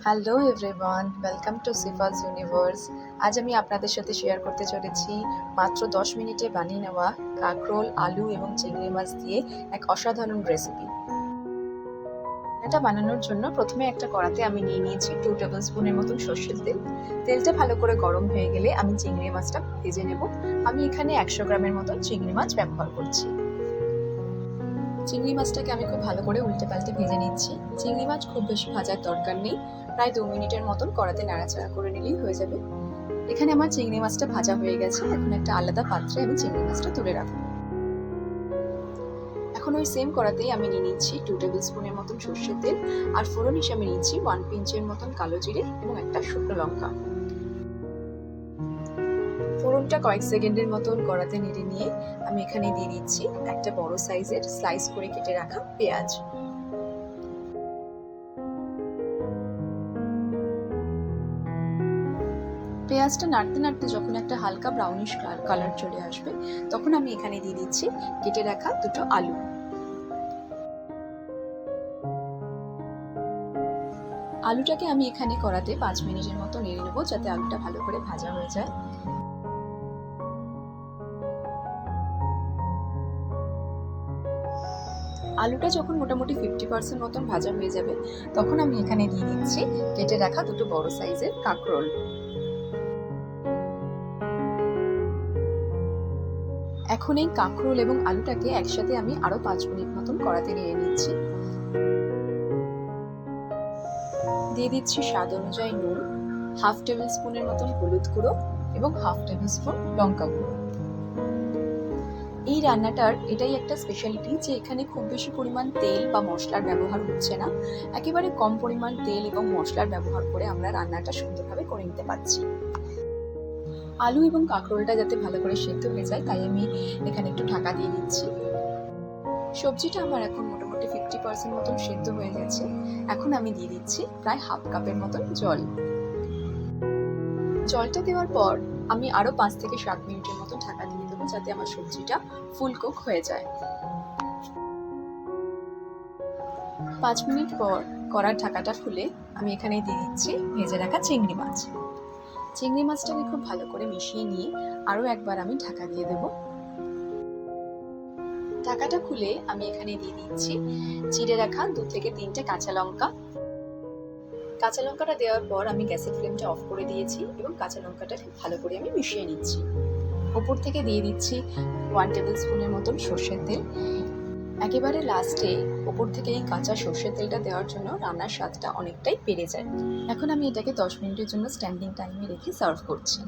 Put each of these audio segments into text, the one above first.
Hello everyone, welcome to Sifa's universe. আজ আমি আপনাদের সাথে শেয়ার করতে চলেছি মাত্র 10 মিনিটে বানিয়ে নেওয়া কাঁকরোল, আলু এবং চিংড়ি মাছ দিয়ে এক অসাধারণ রেসিপি। এটা বানানোর জন্য প্রথমে একটা কড়াতে আমি নিয়ে নিয়েছি 2 টেবিল স্পুনের মতন সর্ষের তেল। তেলটা ভালো করে গরম হয়ে গেলে আমি চিংড়ি মাছটা ভেজে নেব। আমি এখানে 100 গ্রামের মতন চিংড়ি মাছ ব্যবহার করছি। চিংড়ি মাছটাকে আমি খুব ভালো করে উল্টে পাল্টে ভেজে নিচ্ছি। চিংড়ি মাছ খুব বেশি ভাজার দরকার নেই, প্রায় 2 মিনিটের মতন কড়াতে নাড়াচাড়া করে নিলেই হয়ে যাবে। এখানে আমার চিংড়ি মাছটা ভাজা হয়ে গেছে। এখন একটা আলাদা পাত্রে আমি চিংড়ি মাছটা তুলে রাখবো। এখন ওই সেম কড়াতেই আমি নিয়ে নিচ্ছি 2 টেবিল স্পুনের মতন সর্ষের তেল, আর ফোড়ন হিসাবে নিচ্ছি 1 পিঞ্চের মতন কালো জিরে এবং একটা শুকনো লঙ্কা। ফোড়নটা কয়েক সেকেন্ডের মতন কড়াতে নেড়ে নিয়ে আমি এখানে দিয়ে দিচ্ছি একটা বড় সাইজের স্লাইস করে কেটে রাখা পেঁয়াজ। পেঁয়াজটা নাড়তে নাড়তে যখন একটা হালকা ব্রাউনিশ কালার চলে আসবে, তখন আমি এখানে দিয়ে দিচ্ছি কেটে রাখা দুটো আলু। আলুটাকে আমি এখানে কড়াতে 5 মিনিটের মতো নেড়ে নেবো, যাতে আলুটা ভালো করে ভাজা হয়ে যায়। আলুটা যখন মোটামুটি 50% মতন ভাজা হয়ে যাবে, তখন আমি এখানে দিয়ে দিচ্ছি কেটে রাখা দুটো বড় সাইজের কাঁকরোল। এখন এই কাঁকরোল এবং আলুটাকে একসাথে আমি আরো 5 মিনিট মতন কড়াতে নেড়ে নিচ্ছি। দিয়ে দিচ্ছি স্বাদ অনুযায়ী নুন, হাফ টেবিল স্পুনের মতন হলুদ গুঁড়ো এবং হাফ টেবিল স্পুন লঙ্কা গুঁড়ো। এই রান্নাটার এটাই একটা স্পেশালিটি যে এখানে খুব বেশি পরিমাণ তেল বা মশলার ব্যবহার হচ্ছে না। একেবারে কম পরিমাণ তেল এবং মশলার ব্যবহার করে আমরা রান্নাটা সুন্দরভাবে করে নিতে পারছি। আলু এবং কাঁকরোলটা যাতে ভালো করে সেদ্ধ হয়ে যায়, তাই আমি এখানে একটু ঢাকা দিয়ে দিচ্ছি। সবজিটা আমার এখন মোটামুটি 50% মতন সেদ্ধ হয়ে গেছে। এখন আমি দিয়ে দিচ্ছি প্রায় হাফ কাপের মতন জল। জলটা দেওয়ার পর আমি আরো 5 থেকে 7 মিনিটের মতো ঢাকা দিয়ে দেবো, যাতে আমার সবজিটা ফুল কুক হয়ে যায়। 5 মিনিট পর কড়ার ঢাকাটা খুলে আমি এখানে দিয়ে দিচ্ছি ভেজে রাখা চিংড়ি মাছ। চিংড়ি মাছটাকে খুব ভালো করে মিশিয়ে নিয়ে আরো একবার আমি ঢাকা দিয়ে দেবো। ঢাকাটা খুলে আমি এখানে দিয়ে দিচ্ছি চিড়ে রাখা 2 থেকে 3টে কাঁচা লঙ্কা। কাঁচা লঙ্কাটা দেওয়ার পর আমি গ্যাসের ফ্লেমটা অফ করে দিয়েছি এবং কাঁচা লঙ্কাটা ভালো করে আমি মিশিয়ে নিচ্ছি। ওপর থেকে দিয়ে দিচ্ছি 1 টেবিল স্পুনের মতন সর্ষের তেল। একেবারে লাস্টে ওপর থেকে এই কাঁচা সর্ষের তেলটা দেওয়ার জন্য রান্নার স্বাদটা অনেকটাই বেড়ে যায়। এখন আমি এটাকে 10 মিনিটের জন্য স্ট্যান্ডিং টাইমে রেখে সার্ভ করছি।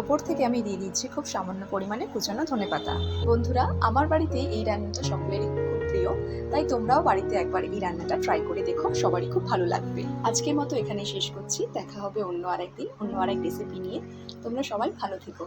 ওপর থেকে আমি দিয়ে দিচ্ছি খুব সামান্য পরিমাণে কুচানো ধনেপাতা। বন্ধুরা, আমার বাড়িতে এই রান্নাটা সকলেরই খুব প্রিয়, তাই তোমরাও বাড়িতে একবার এই রান্নাটা ট্রাই করে দেখো, সবারই খুব ভালো লাগবে। আজকের মতো এখানেই শেষ করছি। দেখা হবে অন্য আরেকদিন অন্য আরেক রেসিপি নিয়ে। তোমরা সবাই ভালো থেকো।